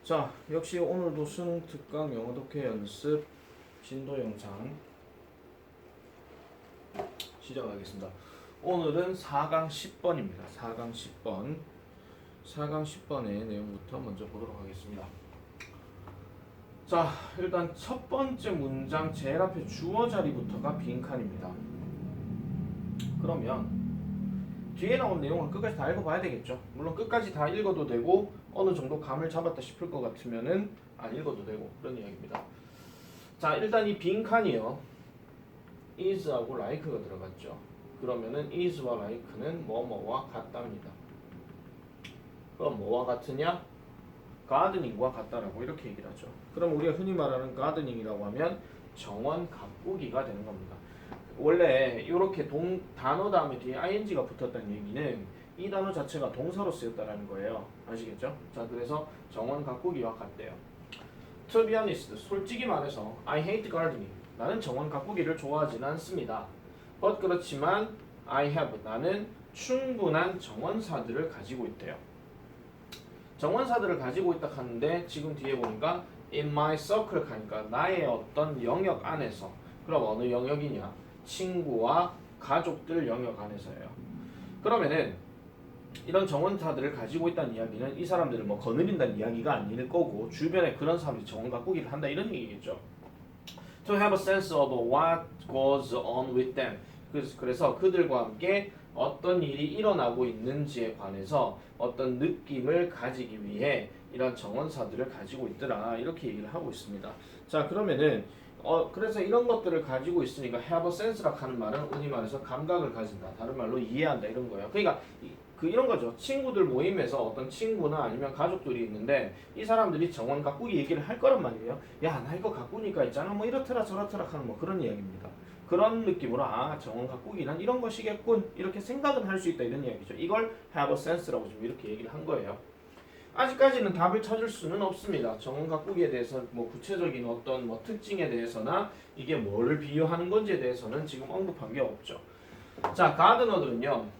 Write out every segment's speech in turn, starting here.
자, 역시 오늘도 승특강 영어 독해 연습 진도 영상 시작하겠습니다. 오늘은 4강 10번입니다. 4강 10번. 4강 10번의 내용부터 먼저 보도록 하겠습니다. 자, 일단 첫 번째 문장 제일 앞에 주어 자리부터가 빈칸입니다. 그러면 뒤에 나온 내용을 끝까지 다 읽어봐야 되겠죠. 물론 끝까지 다 읽어도 되고 어느 정도 감을 잡았다 싶을 것 같으면은 안 읽어도 되고 그런 이야기입니다. 자, 일단 이 빈칸이요, is하고 like가 들어갔죠. 그러면은 is와 like는 뭐뭐와 같답니다. 그럼 뭐와 같으냐? gardening과 같다라고 이렇게 얘기를 하죠. 그럼 우리가 흔히 말하는 gardening이라고 하면 정원 가꾸기가 되는 겁니다. 원래 이렇게 단어 다음에 뒤에 ing가 붙었다는 얘기는 이 단어 자체가 동사로 쓰였다라는 거예요. 아시겠죠? 자, 그래서 정원 가꾸기와 같대요. To be honest, 솔직히 말해서 I hate gardening. 나는 정원 가꾸기를 좋아하지는 않습니다. But 그렇지만 I have, 나는 충분한 정원사들을 가지고 있대요. 정원사들을 가지고 있다 하는데 지금 뒤에 보니까 in my circle 하니까 나의 어떤 영역 안에서. 그럼 어느 영역이냐? 친구와 가족들 영역 안에서예요. 그러면은 이런 정원사들을 가지고 있다는 이야기는 이 사람들을 뭐 거느린다는 이야기가 아닐 거고 주변에 그런 사람들이 정원 가꾸기를 한다 이런 얘기겠죠. To have a sense of what goes on with them. 그래서 그들과 함께 어떤 일이 일어나고 있는지에 관해서 어떤 느낌을 가지기 위해 이런 정원사들을 가지고 있더라 이렇게 얘기를 하고 있습니다. 자, 그러면은 그래서 이런 것들을 가지고 있으니까 have a sense라고 하는 말은 흔히 말해서 감각을 가진다, 다른 말로 이해한다 이런 거예요. 그러니까 이런 거죠. 친구들 모임에서 어떤 친구나 아니면 가족들이 있는데 이 사람들이 정원 가꾸기 얘기를 할 거란 말이에요. 야, 나 이거 가꾸니까 있잖아 뭐 이렇더라 저렇더라 하는 뭐 그런 이야기입니다. 그런 느낌으로 정원 가꾸기는 이런 것이겠군 이렇게 생각은 할 수 있다 이런 이야기죠. 이걸 have a sense라고 지금 이렇게 얘기를 한 거예요. 아직까지는 답을 찾을 수는 없습니다. 정원 가꾸기에 대해서 뭐 구체적인 어떤 뭐 특징에 대해서나 이게 뭐를 비유하는 건지에 대해서는 지금 언급한 게 없죠. 자, 가드너들은요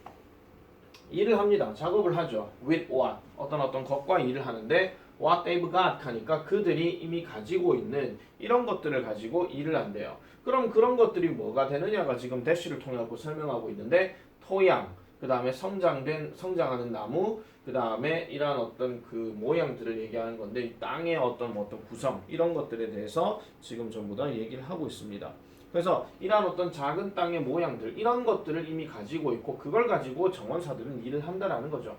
일을 합니다. 작업을 하죠. with what, 어떤 것과 일을 하는데 what they've got 하니까 그들이 이미 가지고 있는 이런 것들을 가지고 일을 한대요. 그럼 그런 것들이 뭐가 되느냐가 지금 대시를 통해 갖고 설명하고 있는데 토양, 그 다음에 성장하는 나무, 그 다음에 이러한 어떤 그 모양들을 얘기하는 건데 이 땅의 어떤 구성 이런 것들에 대해서 지금 전부 다 얘기를 하고 있습니다. 그래서 이러한 어떤 작은 땅의 모양들 이런 것들을 이미 가지고 있고 그걸 가지고 정원사들은 일을 한다라는 거죠.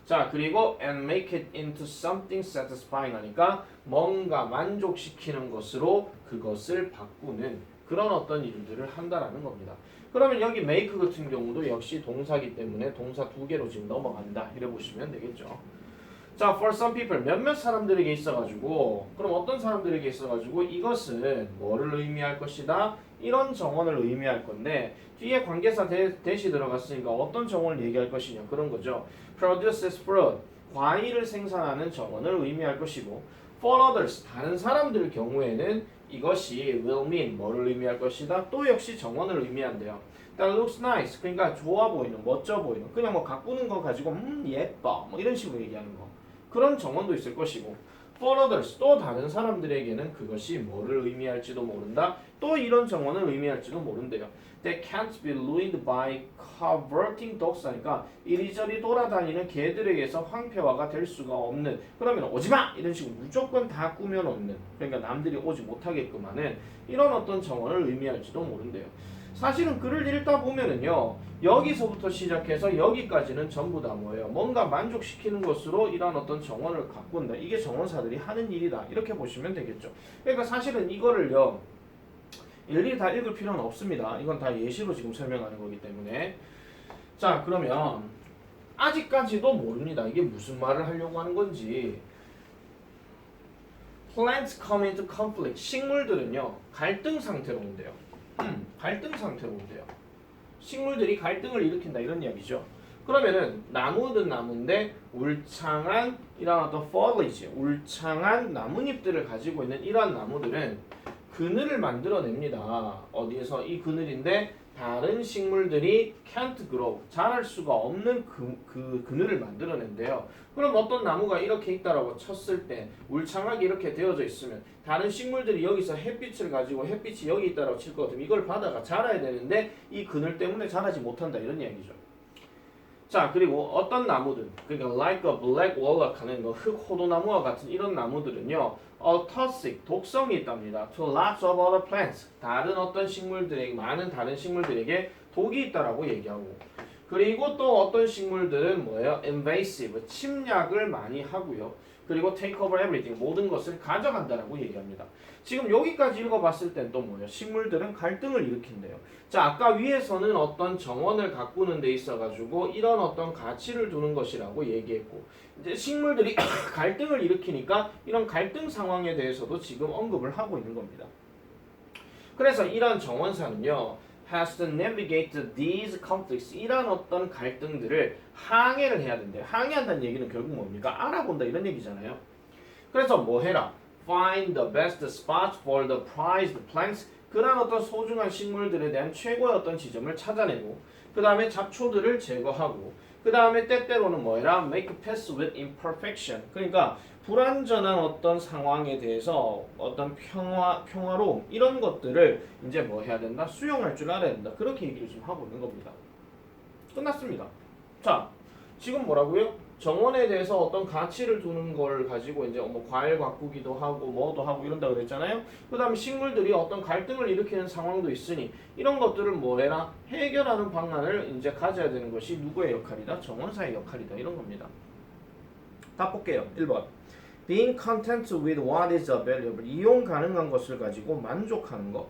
자, 그리고 and make it into something satisfying 하니까 뭔가 만족시키는 것으로 그것을 바꾸는 그런 어떤 일들을 한다라는 겁니다. 그러면 여기 make 같은 경우도 역시 동사기 때문에 동사 두 개로 지금 넘어간다 이래 보시면 되겠죠. 자, for some people 몇몇 사람들에게 있어가지고 그럼 어떤 사람들에게 있어가지고 이것은 뭐를 의미할 것이다? 이런 정원을 의미할 건데 뒤에 관계사 대시 들어갔으니까 어떤 정원을 얘기할 것이냐 그런 거죠. produces fruit, 과일을 생산하는 정원을 의미할 것이고 for others, 다른 사람들 경우에는 이것이 will mean, 뭐를 의미할 것이다? 또 역시 정원을 의미한대요. That looks nice, 그러니까 좋아 보이는, 멋져 보이는, 그냥 뭐 가꾸는 거 가지고 예뻐 뭐 이런 식으로 얘기하는 거 그런 정원도 있을 것이고 for others, 또 다른 사람들에게는 그것이 뭐를 의미할지도 모른다. 또 이런 정원을 의미할지도 모른대요. They can't be ruined by cavorting dogs 하니까 이리저리 돌아다니는 개들에게서 황폐화가 될 수가 없는, 그러면 오지마! 이런 식으로 무조건 다 꾸며놓는, 그러니까 남들이 오지 못하게끔 하는 이런 어떤 정원을 의미할지도 모른대요. 사실은 글을 읽다 보면은요 여기서부터 시작해서 여기까지는 전부 다 뭐예요? 뭔가 만족시키는 것으로 이런 어떤 정원을 가꾼다. 이게 정원사들이 하는 일이다. 이렇게 보시면 되겠죠. 그러니까 사실은 이거를요 일일이 다 읽을 필요는 없습니다. 이건 다 예시로 지금 설명하는 거기 때문에. 자, 그러면 아직까지도 모릅니다. 이게 무슨 말을 하려고 하는 건지. Plants come into conflict. 식물들은요 갈등 상태로 온대요. 갈등 상태로 온대요. 식물들이 갈등을 일으킨다 이런 이야기죠. 그러면은 나무든 나무인데 울창한 이런 어떤 foliage, 울창한 나뭇잎들을 가지고 있는 이러한 나무들은 그늘을 만들어냅니다. 어디에서? 이 그늘인데 다른 식물들이 can't grow, 자랄 수가 없는 그늘을 만들어낸대요. 그럼 어떤 나무가 이렇게 있다라고 쳤을 때 울창하게 이렇게 되어져 있으면 다른 식물들이 여기서 het빛을 가지고 햇빛이 여기 있다라고 칠 것 같으면 이걸 받아가 자라야 되는데 이 그늘 때문에 자라지 못한다 이런 이야기죠. 자, 그리고 어떤 나무들, 그러니까 like a black walnut 하는 거 흑호도나무와 같은 이런 나무들은요, toxic, 독성이 있답니다. to lots of other plants, 다른 어떤 식물들에게, 많은 다른 식물들에게 독이 있다라고 얘기하고, 그리고 또 어떤 식물들은 뭐예요? invasive, 침략을 많이 하고요. 그리고 take over everything, 모든 것을 가져간다라고 얘기합니다. 지금 여기까지 읽어봤을 땐 또 뭐예요? 식물들은 갈등을 일으킨대요. 자, 아까 위에서는 어떤 정원을 가꾸는 데 있어가지고 이런 어떤 가치를 두는 것이라고 얘기했고, 이제 식물들이 갈등을 일으키니까 이런 갈등 상황에 대해서도 지금 언급을 하고 있는 겁니다. 그래서 이런 정원사는요, has to navigate these conflicts, 이런 어떤 갈등들을 항해를 해야 된대요. 항해한다는 얘기는 결국 뭡니까? 알아본다 이런 얘기잖아요. 그래서 뭐 해라? Find the best spots for the prized plants, 그런 어떤 소중한 식물들에 대한 최고의 어떤 지점을 찾아내고, 그 다음에 잡초들을 제거하고, 그 다음에 때때로는 뭐해라? Make peace with imperfection, 그러니까 불완전한 어떤 상황에 대해서 어떤 평화로움, 이런 것들을 이제 뭐 해야 된다? 수용할 줄 알아야 된다. 그렇게 얘기를 지금 하고 있는 겁니다. 끝났습니다. 자, 지금 뭐라고요? 정원에 대해서 어떤 가치를 두는 걸 가지고 이제 뭐 과일 가꾸기도 하고 뭐도 하고 이런다 그랬잖아요. 그 다음에 식물들이 어떤 갈등을 일으키는 상황도 있으니 이런 것들을 뭐 해라? 해결하는 방안을 이제 가져야 되는 것이 누구의 역할이다? 정원사의 역할이다. 이런 겁니다. 다 볼게요. 1번. Being content with what is available. 이용 가능한 것을 가지고 만족하는 것.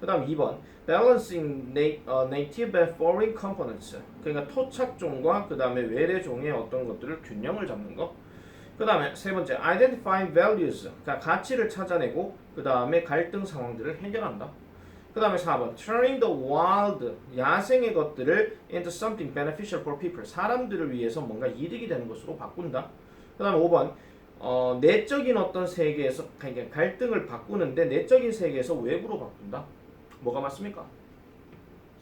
그 다음 2번. Balancing native and foreign components. 그러니까 토착종과 그 다음에 외래종의 어떤 것들을 균형을 잡는 것. 그 다음에 세 번째. Identify values. 그러니까 가치를 찾아내고 그 다음에 갈등 상황들을 해결한다. 그 다음에 4번. Turning the wild. 야생의 것들을 into something beneficial for people. 사람들을 위해서 뭔가 이득이 되는 것으로 바꾼다. 그 다음에 5번. 내적인 어떤 세계에서 그러니까 갈등을 바꾸는데 내적인 세계에서 외부로 바꾼다. 뭐가 맞습니까?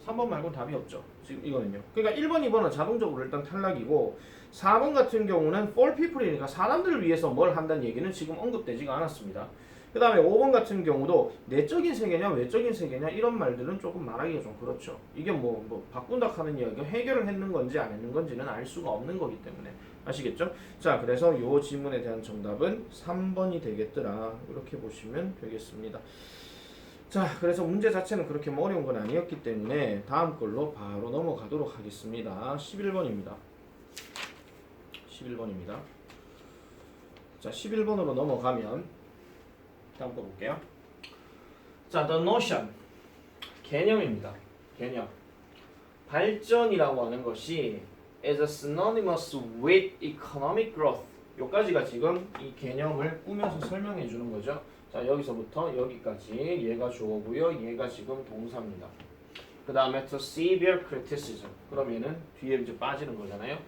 3번 말고는 답이 없죠. 지금 이거는요. 그러니까 1번, 2번은 자동적으로 일단 탈락이고 4번 같은 경우는 for people이니까 사람들을 위해서 뭘 한다는 얘기는 지금 언급되지가 않았습니다. 그 다음에 5번 같은 경우도 내적인 세계냐 외적인 세계냐 이런 말들은 조금 말하기가 좀 그렇죠. 이게 뭐 바꾼다 하는 이야기가 해결을 했는 건지 안 했는 건지는 알 수가 없는 거기 때문에 아시겠죠? 자, 그래서 이 질문에 대한 정답은 3번이 되겠더라. 이렇게 보시면 되겠습니다. 자, 그래서 문제 자체는 그렇게 어려운 건 아니었기 때문에 다음 걸로 바로 넘어가도록 하겠습니다. 11번입니다. 11번입니다. 자, 11번으로 넘어가면 다음 거 볼게요. 자, the notion. 개념입니다. 개념. 발전이라고 하는 것이 is synonymous with economic growth. 요까지가 지금 이 개념을 꾸며서 설명해 주는 거죠. 자, 여기서부터 여기까지 얘가 주어고요. 얘가 지금 동사입니다. 그 다음에 to severe criticism. 그러면은 뒤에 이제 빠지는 거잖아요.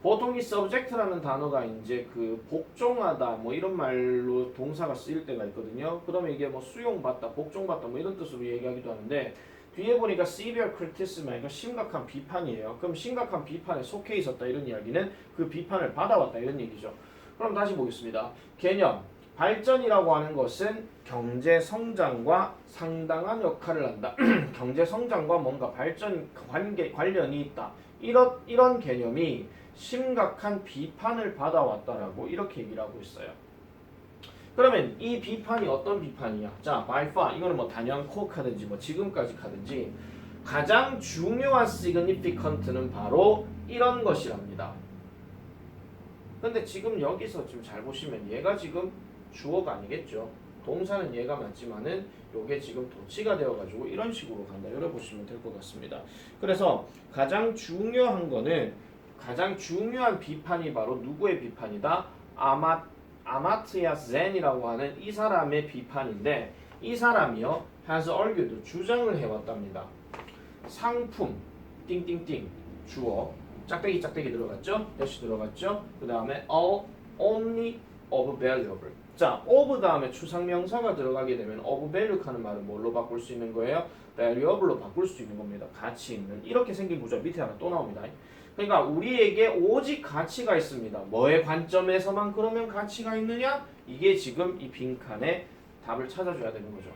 보통 이 subject라는 단어가 이제 그 복종하다 뭐 이런 말로 동사가 쓰일 때가 있거든요. 그러면 이게 뭐 수용받다, 복종받다 뭐 이런 뜻으로 얘기하기도 하는데 뒤에 보니까 severe criticism, 이거 심각한 비판이에요. 그럼 심각한 비판에 속해 있었다 이런 이야기는 그 비판을 받아왔다 이런 얘기죠. 그럼 다시 보겠습니다. 개념. 발전이라고 하는 것은 경제 성장과 상당한 역할을 한다. 경제 성장과 뭔가 발전 관련이 있다. 이런 개념이 심각한 비판을 받아왔다라고 이렇게 얘기를 하고 있어요. 그러면 이 비판이 어떤 비판이야? 자, by far 이거는 뭐 단연코 카든지 뭐 지금까지 카든지 가장 중요한 significant는 바로 이런 것이랍니다. 근데 지금 여기서 지금 잘 보시면 얘가 지금 주어가 아니겠죠. 동사는 얘가 맞지만은 요게 지금 도치가 되어가지고 이런 식으로 간다. 이렇게 보시면 될 것 같습니다. 그래서 가장 중요한 거는 가장 중요한 비판이 바로 누구의 비판이다? 아마트야 젠이라고 하는 이 사람의 비판인데 이 사람이요 has argued 주장을 해왔답니다. 상품 띵띵띵 주어 짝대기 들어갔죠? 대시 들어갔죠? 그 다음에 only of valuable. 자, of 다음에 추상명사가 들어가게 되면 of value 하는 말은 뭘로 바꿀 수 있는 거예요? valuable로 바꿀 수 있는 겁니다. 가치 있는. 이렇게 생긴 구조 밑에 하나 또 나옵니다. 그러니까 우리에게 오직 가치가 있습니다. 뭐의 관점에서만 그러면 가치가 있느냐? 이게 지금 이 빈칸에 답을 찾아줘야 되는 거죠.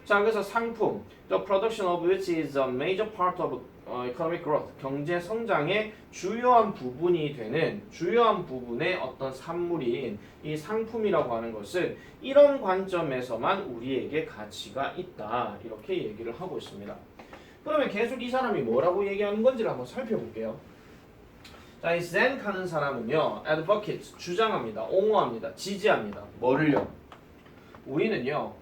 자, 그래서 상품, the production of which is a major part of economic growth, 경제 성장의 주요한 부분이 되는 주요한 부분의 어떤 산물인 이 상품이라고 하는 것은 이런 관점에서만 우리에게 가치가 있다. 이렇게 얘기를 하고 있습니다. 그러면 계속 이 사람이 뭐라고 얘기하는 건지를 한번 살펴볼게요. 자, 이 zen하는 사람은요, advocate, 주장합니다, 옹호합니다, 지지합니다. 뭐를요? 우리는요,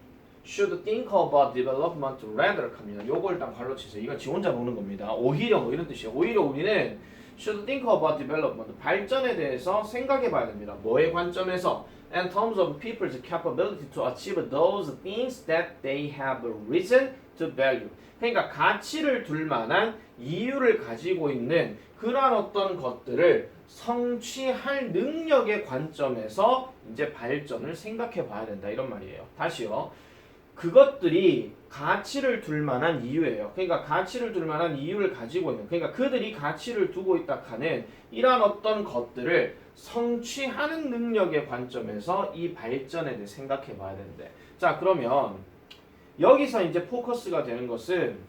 should think about development rather 합니다. 요걸 일단 발로 치세요. 이건 지 혼자 노는 겁니다. 오히려 뭐 이런 뜻이에요. 오히려 우리는 should think about development, 발전에 대해서 생각해 봐야 됩니다. 뭐의 관점에서? In terms of people's capability to achieve those things that they have reason to value. 그러니까 가치를 둘 만한 이유를 가지고 있는 그러한 어떤 것들을 성취할 능력의 관점에서 이제 발전을 생각해 봐야 된다. 이런 말이에요. 다시요. 그것들이 가치를 둘 만한 이유예요. 그러니까 가치를 둘 만한 이유를 가지고 있는, 그러니까 그들이 가치를 두고 있다 하는 이러한 어떤 것들을 성취하는 능력의 관점에서 이 발전에 대해 생각해 봐야 되는데, 자, 그러면 여기서 이제 포커스가 되는 것은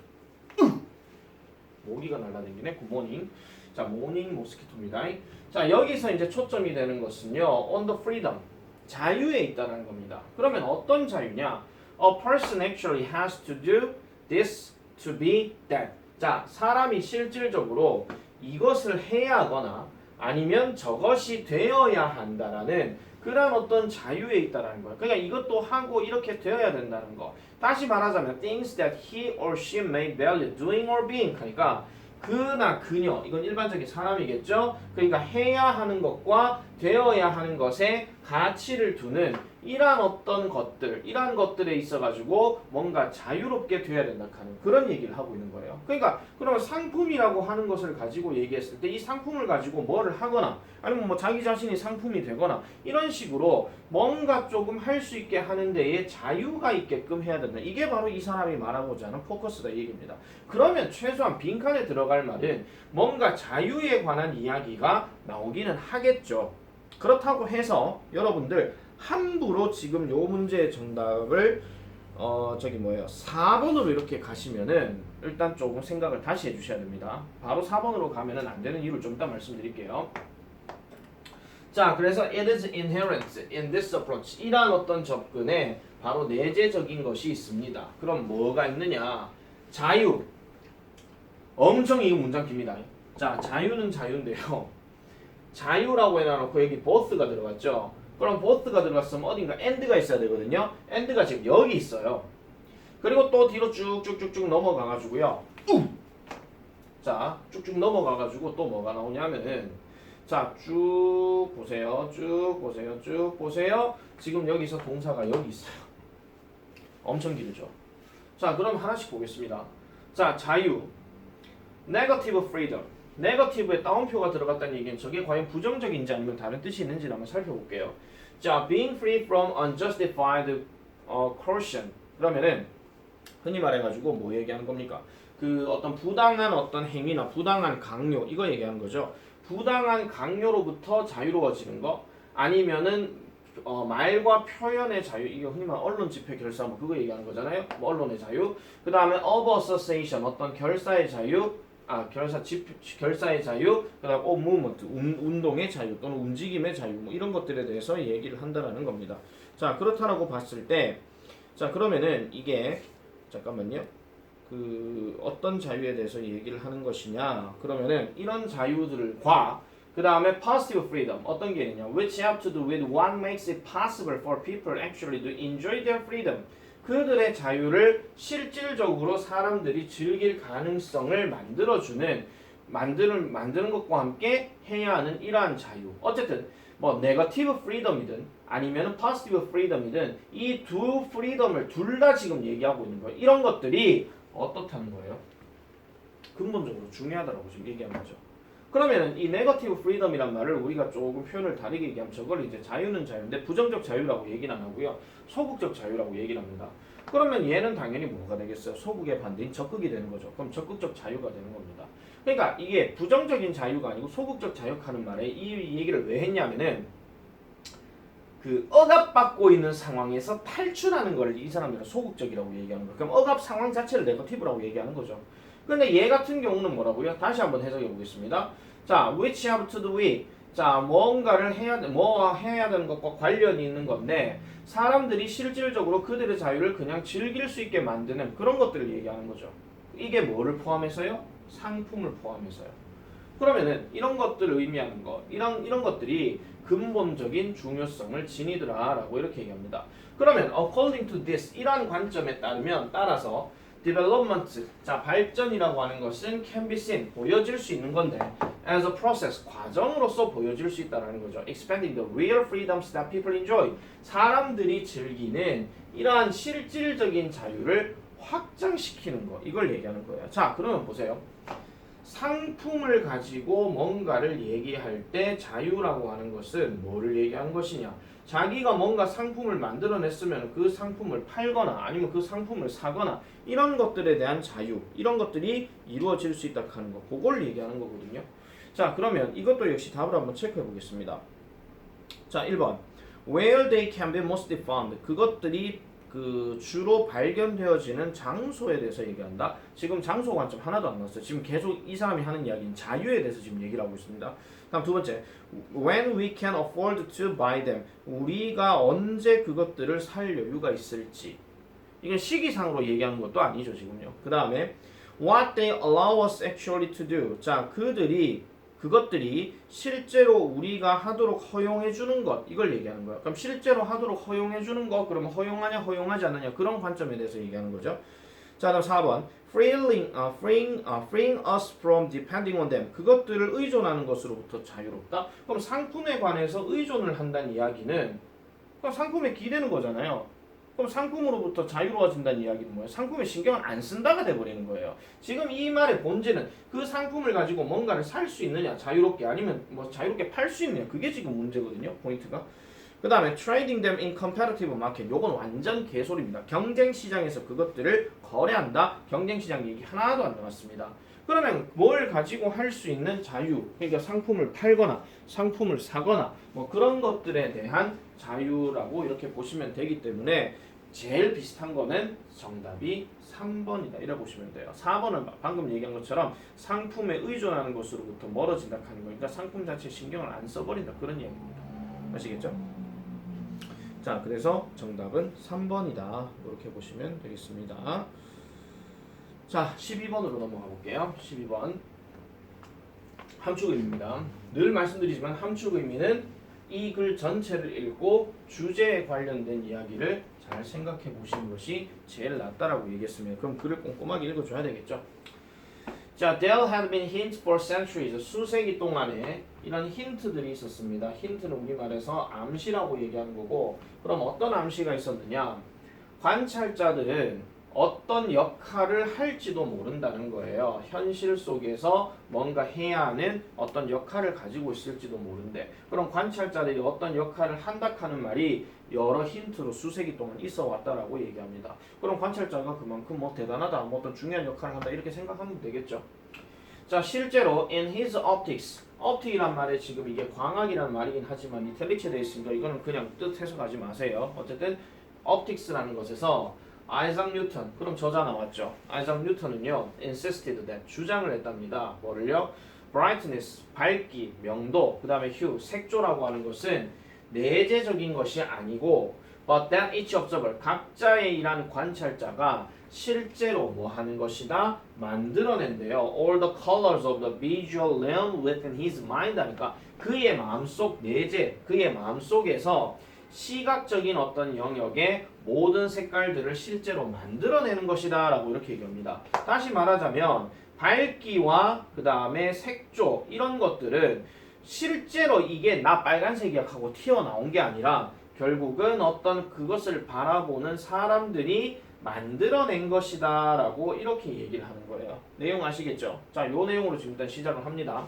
모기가 날라다니네. 굿모닝. 자, 모닝 모스키토입니다. 자, 여기서 이제 초점이 되는 것은요, on the freedom, 자유에 있다는 겁니다. 그러면 어떤 자유냐? A person actually has to do this to be that. 자, 사람이 실질적으로 이것을 해야 하거나 아니면 저것이 되어야 한다라는 그런 어떤 자유에 있다라는 거예요. 그러니까 이것도 하고 이렇게 되어야 된다는 거. 다시 말하자면 things that he or she may value doing or being. 그러니까 그나 그녀, 이건 일반적인 사람이겠죠. 그러니까 해야 하는 것과 되어야 하는 것에 가치를 두는 이러한 어떤 것들, 이러한 것들에 있어가지고 뭔가 자유롭게 돼야 된다 하는 그런 얘기를 하고 있는 거예요. 그러니까 그러면 상품이라고 하는 것을 가지고 얘기했을 때 이 상품을 가지고 뭐를 하거나 아니면 뭐 자기 자신이 상품이 되거나 이런 식으로 뭔가 조금 할 수 있게 하는 데에 자유가 있게끔 해야 된다. 이게 바로 이 사람이 말하고자 하는 포커스다 이 얘기입니다. 그러면 최소한 빈칸에 들어갈 말은 뭔가 자유에 관한 이야기가 나오기는 하겠죠. 그렇다고 해서 여러분들 함부로 지금 요 문제의 정답을 4번으로 이렇게 가시면은 일단 조금 생각을 다시 해주셔야 됩니다. 바로 4번으로 가면은 안 되는 이유를 좀 이따 말씀드릴게요. 자, 그래서 it is inherent in this approach. 이러한 어떤 접근에 바로 내재적인 것이 있습니다. 그럼 뭐가 있느냐? 자유. 엄청 이 문장 깁니다. 자, 자유는 자유인데요. 자유라고 해놔놓고 여기 both가 들어갔죠. 그럼 both가 들어갔으면 어딘가 and가 있어야 되거든요. and가 지금 여기 있어요. 그리고 또 뒤로 쭉쭉쭉쭉 넘어가가지고요. 자, 쭉쭉 넘어가가지고 또 뭐가 나오냐면은 자, 쭉 보세요. 쭉 보세요. 쭉 보세요. 지금 여기서 동사가 여기 있어요. 엄청 길죠. 자, 그럼 하나씩 보겠습니다. 자, 자유. negative freedom. 네거티브에 따옴표가 들어갔다는 얘기는 저게 과연 부정적인지 아니면 다른 뜻이 있는지 한번 살펴볼게요. 자, being free from unjustified coercion. 그러면은 흔히 말해가지고 뭐 얘기하는 겁니까? 그 어떤 부당한 어떤 행위나 부당한 강요 이거 얘기하는 거죠. 부당한 강요로부터 자유로워지는 거 아니면은 말과 표현의 자유, 이거 흔히 말하는 언론 집회 결사 뭐 그거 얘기하는 거잖아요. 뭐 언론의 자유. 그 다음에 of association 어떤 결사의 자유. 결사의 자유, 그다음 movement, 운동의 자유 또는 움직임의 자유, 뭐 이런 것들에 대해서 얘기를 한다라는 겁니다. 자, 그렇다라고 봤을 때, 자, 그러면은 이게 잠깐만요. 그 어떤 자유에 대해서 얘기를 하는 것이냐? 그러면은 이런 자유들과 그 다음에 positive freedom 어떤 게 있느냐? Which have to do with what makes it possible for people actually to enjoy their freedom. 그들의 자유를 실질적으로 사람들이 즐길 가능성을 만드는 것과 함께 해야 하는 이러한 자유. 어쨌든 뭐 네거티브 프리덤이든 아니면 포지티브 프리덤이든 이 두 프리덤을 둘 다 지금 얘기하고 있는 거예요. 이런 것들이 어떻다는 거예요? 근본적으로 중요하다고 지금 얘기하는 거죠. 그러면 이 네거티브 프리덤이란 말을 우리가 조금 표현을 다르게 얘기하면 저걸 이제 자유는 자유인데 부정적 자유라고 얘기는 안 하고요. 소극적 자유라고 얘기를 합니다. 그러면 얘는 당연히 뭐가 되겠어요? 소극의 반대인 적극이 되는 거죠. 그럼 적극적 자유가 되는 겁니다. 그러니까 이게 부정적인 자유가 아니고 소극적 자유하는 말에 이 얘기를 왜 했냐면은 그 억압받고 있는 상황에서 탈출하는 걸 이 사람들은 소극적이라고 얘기하는 거예요. 그럼 억압 상황 자체를 네거티브라고 얘기하는 거죠. 근데 얘 같은 경우는 뭐라고요? 다시 한번 해석해 보겠습니다. 자, which have to do with. 자, 뭔가를 해야 되는 것과 관련이 있는 건데 사람들이 실질적으로 그들의 자유를 그냥 즐길 수 있게 만드는 그런 것들을 얘기하는 거죠. 이게 뭐를 포함해서요? 상품을 포함해서요. 그러면은 이런 것들을 의미하는 것, 이런 것들이 근본적인 중요성을 지니더라라고 이렇게 얘기합니다. 그러면 according to this 이러한 관점에 따라서 development, 자 발전이라고 하는 것은 can be seen, 보여질 수 있는 건데 as a process, 과정으로서 보여질 수 있다는 거죠. expanding the real freedoms that people enjoy, 사람들이 즐기는 이러한 실질적인 자유를 확장시키는 거, 이걸 얘기하는 거예요. 자, 그러면 보세요. 상품을 가지고 뭔가를 얘기할 때 자유라고 하는 것은 뭐를 얘기하는 것이냐? 자기가 뭔가 상품을 만들어냈으면 그 상품을 팔거나 아니면 그 상품을 사거나 이런 것들에 대한 자유, 이런 것들이 이루어질 수 있다 하는 거, 그걸 얘기하는 거거든요. 자, 그러면 이것도 역시 답을 한번 체크해 보겠습니다. 자, 1번 Where they can be mostly found, 그것들이 그 주로 발견되어지는 장소에 대해서 얘기한다. 지금 장소 관점 하나도 안 나왔어요. 지금 계속 이 사람이 하는 이야기는 자유에 대해서 지금 얘기를 하고 있습니다. 다음 두 번째, when we can afford to buy them, 우리가 언제 그것들을 살 여유가 있을지. 이건 시기상으로 얘기하는 것도 아니죠 지금요. 그 다음에 what they allow us actually to do. 자, 그것들이 실제로 우리가 하도록 허용해 주는 것, 이걸 얘기하는 거야. 그럼 실제로 하도록 허용해 주는 것, 그러면 허용하냐 허용하지 않느냐, 그런 관점에 대해서 얘기하는 거죠. 자, 다음 4번 freeing us from depending on them, 그것들을 의존하는 것으로부터 자유롭다. 그럼 상품에 관해서 의존을 한다는 이야기는 그럼 상품에 기대는 거잖아요. 그럼 상품으로부터 자유로워진다는 이야기는 뭐예요? 상품에 신경을 안 쓴다가 돼버리는 거예요. 지금 이 말의 본질은 그 상품을 가지고 뭔가를 살 수 있느냐, 자유롭게, 아니면 뭐 자유롭게 팔 수 있느냐, 그게 지금 문제거든요. 포인트가. 그 다음에 trading them in competitive market, 요건 완전 개소리입니다. 경쟁 시장에서 그것들을 거래한다. 경쟁 시장 얘기 하나도 안 나왔습니다. 그러면 뭘 가지고 할 수 있는 자유, 그러니까 상품을 팔거나 상품을 사거나 뭐 그런 것들에 대한 자유라고 이렇게 보시면 되기 때문에 제일 비슷한 거는 정답이 3번이다 이렇게 보시면 돼요. 4번은 방금 얘기한 것처럼 상품에 의존하는 것으로부터 멀어진다 하는 거니까 상품 자체에 신경을 안 써버린다, 그런 이야기입니다. 아시겠죠? 자, 그래서 정답은 3번이다 이렇게 보시면 되겠습니다. 자, 12번으로 넘어가 볼게요. 12번 함축의미입니다. 늘 말씀드리지만 함축의미는 이 글 전체를 읽고 주제에 관련된 이야기를 잘 생각해 보시는 것이 제일 낫다라고 얘기했으면, 그럼 글을 꼼꼼하게 읽어줘야 되겠죠. 자, there had been hints for centuries, 수세기 동안에 이런 힌트들이 있었습니다. 힌트는 우리말에서 암시라고 얘기하는 거고, 그럼 어떤 암시가 있었느냐? 관찰자들은 어떤 역할을 할지도 모른다는 거예요. 현실 속에서 뭔가 해야 하는 어떤 역할을 가지고 있을지도 모른대. 그럼 관찰자들이 어떤 역할을 한다 하는 말이 여러 힌트로 수세기 동안 있어 왔다라고 얘기합니다. 그럼 관찰자가 그만큼 뭐 대단하다, 뭐 어떤 중요한 역할을 한다 이렇게 생각하면 되겠죠. 자, 실제로 in his optics, optic이란 말에 지금 이게 광학이라는 말이긴 하지만 이탈릭체 되어 있으니까 이거는 그냥 뜻 해석하지 마세요. 어쨌든 optics라는 것에서 아이작 뉴턴, 그럼 저자 나왔죠. 아이작 뉴턴은요, insisted that, 주장을 했답니다. 뭐를요? brightness, 밝기, 명도, 그 다음에 hue, 색조라고 하는 것은 내재적인 것이 아니고 but that each observer, 각자의 일하는 관찰자가 실제로 뭐 하는 것이다? 만들어낸대요. All the colors of the visual realm within his mind 하니까 그의 마음속 내재, 그의 마음속에서 시각적인 어떤 영역의 모든 색깔들을 실제로 만들어내는 것이다 라고 이렇게 얘기합니다. 다시 말하자면 밝기와 그 다음에 색조 이런 것들은 실제로 이게 나 빨간색이야 하고 튀어나온 게 아니라 결국은 어떤 그것을 바라보는 사람들이 만들어낸 것이다 라고 이렇게 얘기를 하는 거예요. 내용 아시겠죠? 자, 요 내용으로 지금 일단 시작을 합니다.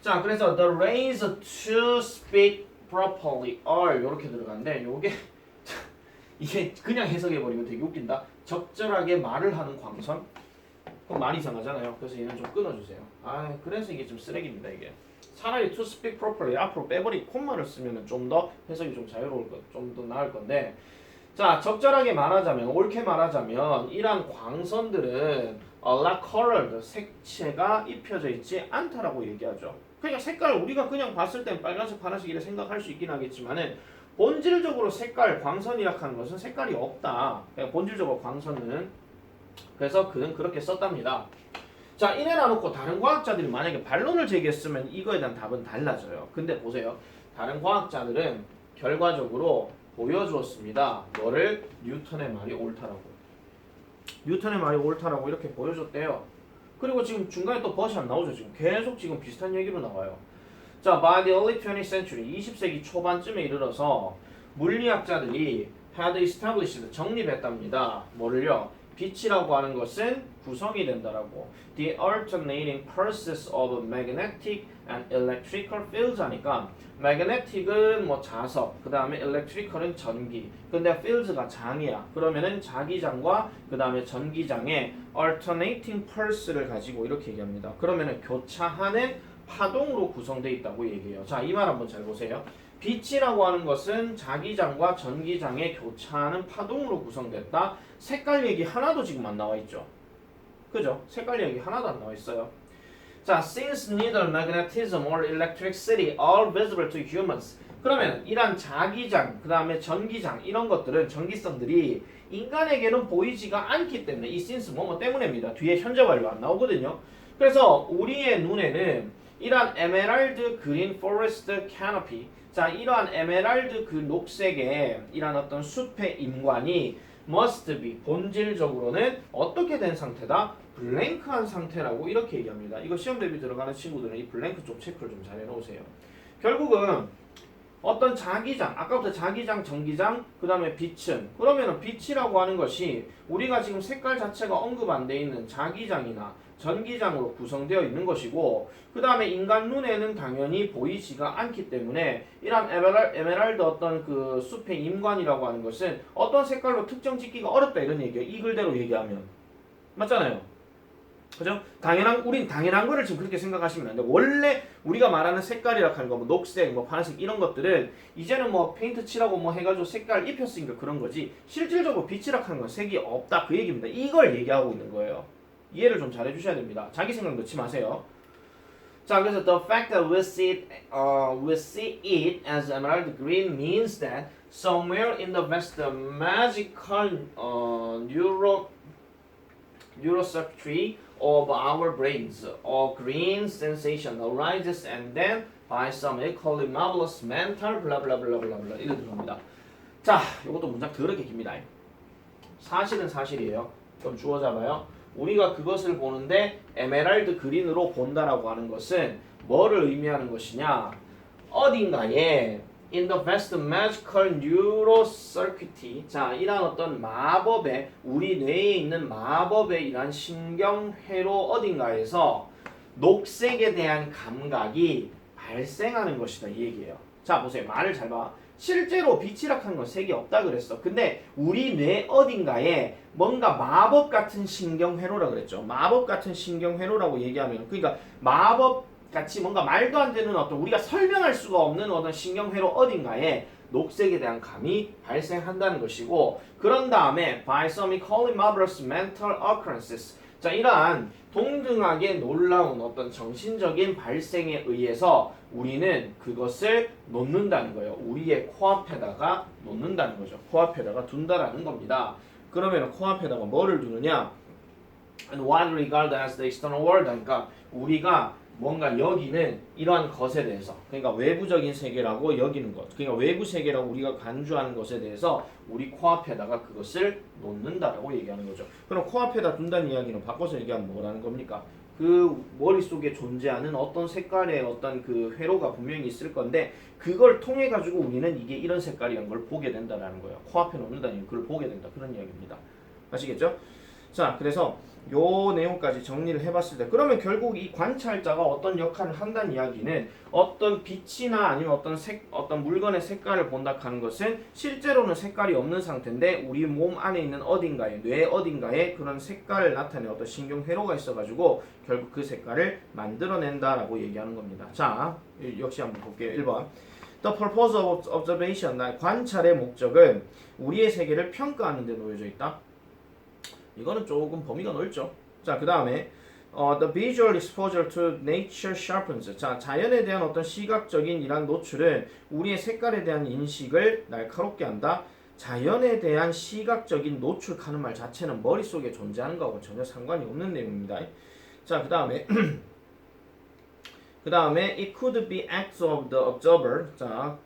자, 그래서 the rays to speak properly are 이렇게 들어가는데 요게 이게 그냥 해석해버리면 되게 웃긴다. 적절하게 말을 하는 광선. 그럼 말이 이상하잖아요. 그래서 얘는 좀 끊어주세요. 아, 그래서 이게 좀 쓰레기입니다, 이게. 차라리 to speak properly 앞으로 빼버리 콤마를 쓰면 좀 더 해석이 좀 자유로울 것, 좀 더 나을 건데. 자, 적절하게 말하자면, 옳게 말하자면 이러한 광선들은 light colored, 색채가 입혀져 있지 않다라고 얘기하죠. 그러니까 색깔 우리가 그냥 봤을 땐 빨간색, 파란색 이렇게 생각할 수 있긴 하겠지만은 본질적으로 색깔, 광선이라 하는 것은 색깔이 없다. 그러니까 본질적으로 광선은 그래서 그는 그렇게 썼답니다. 자, 이래놔 놓고 다른 과학자들이 만약에 반론을 제기했으면 이거에 대한 답은 달라져요. 근데 보세요. 다른 과학자들은 결과적으로 보여주었습니다. 뭐를? 뉴턴의 말이 옳다라고. 뉴턴의 말이 옳다라고 이렇게 보여줬대요. 그리고 지금 중간에 또 벗이 안 나오죠. 지금 계속 지금 비슷한 얘기로 나와요. 자, by the early 20th century, 20세기 초반쯤에 이르러서 물리학자들이 had established, 정립했답니다. 뭐를요? 빛이라고 하는 것은 구성이 된다라고. The alternating pulses of magnetic and electrical fields 하니까 magnetic은 뭐 자석, 그 다음에 electrical은 전기. 근데 fields가 장이야. 그러면은 자기장과 그 다음에 전기장의 alternating pulse를 가지고 이렇게 얘기합니다. 그러면은 교차하는 파동으로 구성되어 있다고 얘기해요. 자, 이 말 한번 잘 보세요. 빛이라고 하는 것은 자기장과 전기장의 교차하는 파동으로 구성됐다. 색깔 얘기 하나도 지금 안 나와 있죠. 그죠? 색깔 얘기 하나도 안 나와 있어요. 자, since neither magnetism or electricity are visible to humans. 그러면 이런 자기장, 그 다음에 전기장 이런 것들은 전기성들이 인간에게는 보이지가 않기 때문에 이 since 뭐뭐 때문에입니다. 뒤에 현재 완료 안 나오거든요. 그래서 우리의 눈에는 이러한 에메랄드 그린 포레스트 캐너피, 자, 이러한 에메랄드 그 녹색의 이러한 어떤 숲의 임관이 must be, 본질적으로는 어떻게 된 상태다? 블랭크한 상태라고 이렇게 얘기합니다. 이거 시험 대비 들어가는 친구들은 이 블랭크 좀 체크를 좀 잘 해놓으세요. 결국은 어떤 자기장, 아까부터 자기장, 전기장, 그 다음에 빛은, 그러면은 빛이라고 하는 것이 우리가 지금 색깔 자체가 언급 안 돼 있는 자기장이나 전기장으로 구성되어 있는 것이고, 그 다음에 인간 눈에는 당연히 보이지가 않기 때문에 이런 에메랄드 어떤 그 숲의 임관이라고 하는 것은 어떤 색깔로 특정 짓기가 어렵다 이런 얘기예요. 이 글대로 얘기하면. 맞잖아요. 그죠? 우린 당연한 거를 지금 그렇게 생각하시면 안 돼요. 원래 우리가 말하는 색깔이라 하는 거, 뭐 녹색, 뭐 파란색 이런 것들은 이제는 뭐 페인트 칠하고 뭐 해가지고 색깔 입혔으니까 그런 거지. 실질적으로 빛이라 하는 건 색이 없다 그 얘기입니다. 이걸 얘기하고 있는 거예요. 이해를 좀 잘 해주셔야 됩니다. 자기 생각 넣지 마세요. 자, 그래서 the fact that we see it as emerald green means that somewhere in the vast magical neurocircuitry of our brains, a green sensation arises and then by some equally marvelous mental blah blah blah blah blah 이렇게 들어갑니다. 자, 이것도 문장 더럽게 깁니다. 사실은 사실이에요. 좀 주워 잡아요. 우리가 그것을 보는데 에메랄드 그린으로 본다라고 하는 것은 뭐를 의미하는 것이냐? 어딘가에 in the vast magical neurocircuitry, 자, 이런 어떤 마법의, 우리 뇌에 있는 마법의 이런 신경회로 어딘가에서 녹색에 대한 감각이 발생하는 것이다 이 얘기예요. 자, 보세요. 말을 잘 봐. 실제로 빛이라 하는 건 색이 없다 그랬어. 근데 우리 뇌 어딘가에 뭔가 마법 같은 신경회로라 그랬죠. 마법 같은 신경회로라고 얘기하면, 그러니까 마법 같이 뭔가 말도 안 되는 어떤 우리가 설명할 수가 없는 어떤 신경회로 어딘가에 녹색에 대한 감이 발생한다는 것이고, 그런 다음에 by some equally marvelous mental occurrences, 자, 이러한 동등하게 놀라운 어떤 정신적인 발생에 의해서 우리는 그것을 놓는다는 거예요. 우리의 코앞에다가 놓는다는 거죠. 코앞에다가 둔다라는 겁니다. 그러면 코앞에다가 뭐를 두느냐? And what we regard as the external world, 그러니까 우리가 뭔가 여기는 이러한 것에 대해서, 그러니까 외부적인 세계라고 여기는 것, 그러니까 외부 세계라고 우리가 간주하는 것에 대해서 우리 코앞에다가 그것을 놓는다라고 얘기하는 거죠. 그럼 코앞에다 둔다는 이야기는 바꿔서 얘기하면 뭐라는 겁니까? 그 머릿속에 존재하는 어떤 색깔의 어떤 그 회로가 분명히 있을 건데 그걸 통해 가지고 우리는 이게 이런 색깔이란 걸 보게 된다라는 거예요. 코앞에 놓는다는 그걸 보게 된다 그런 이야기입니다. 아시겠죠? 자, 그래서 요 내용까지 정리를 해봤을 때 그러면 결국 이 관찰자가 어떤 역할을 한다는 이야기는 어떤 빛이나 아니면 어떤 물건의 색깔을 본다 하는 것은 실제로는 색깔이 없는 상태인데 우리 몸 안에 있는 어딘가에 뇌 어딘가에 그런 색깔을 나타내는 어떤 신경회로가 있어가지고 결국 그 색깔을 만들어낸다라고 얘기하는 겁니다. 자, 역시 한번 볼게요. 1번 The purpose of observation, 관찰의 목적은 우리의 세계를 평가하는 데 놓여져 있다. 이거는 조금 범위가 넓죠. 자, 그 다음에 the visual exposure to nature sharpens. 자, 자연에 대한 어떤 시각적인 이란 노출은 우리의 색깔에 대한 인식을 날카롭게 한다. 자연에 대한 시각적인 노출하는 말 자체는 머릿속에 존재하는 거하고 전혀 상관이 없는 내용입니다. 자, 그 다음에 it could be acts of the observer. 자,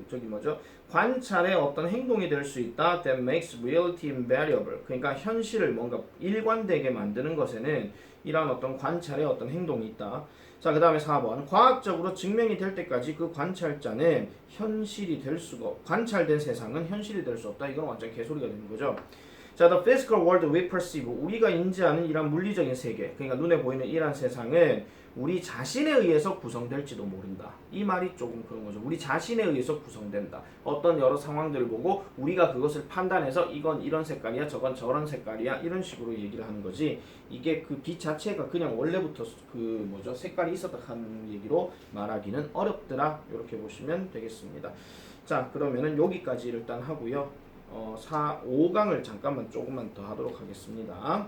저기 뭐죠? 관찰의 어떤 행동이 될 수 있다. That makes reality invariable. 그러니까 현실을 뭔가 일관되게 만드는 것에는 이러한 어떤 관찰의 어떤 행동이 있다. 자, 그 다음에 4번 과학적으로 증명이 될 때까지 그 관찰자는 현실이 될 수가 관찰된 세상은 현실이 될 수 없다. 이건 완전 개소리가 되는 거죠. 자, the physical world we perceive. 우리가 인지하는 이런 물리적인 세계, 그러니까 눈에 보이는 이러한 세상은 우리 자신에 의해서 구성될지도 모른다. 이 말이 조금 그런 거죠. 우리 자신에 의해서 구성된다. 어떤 여러 상황들을 보고 우리가 그것을 판단해서 이건 이런 색깔이야, 저건 저런 색깔이야, 이런 식으로 얘기를 하는 거지. 이게 그 빛 자체가 그냥 원래부터 색깔이 있었다 하는 얘기로 말하기는 어렵더라. 이렇게 보시면 되겠습니다. 자, 그러면은 여기까지 일단 하고요. 5강을 잠깐만 조금만 더 하도록 하겠습니다.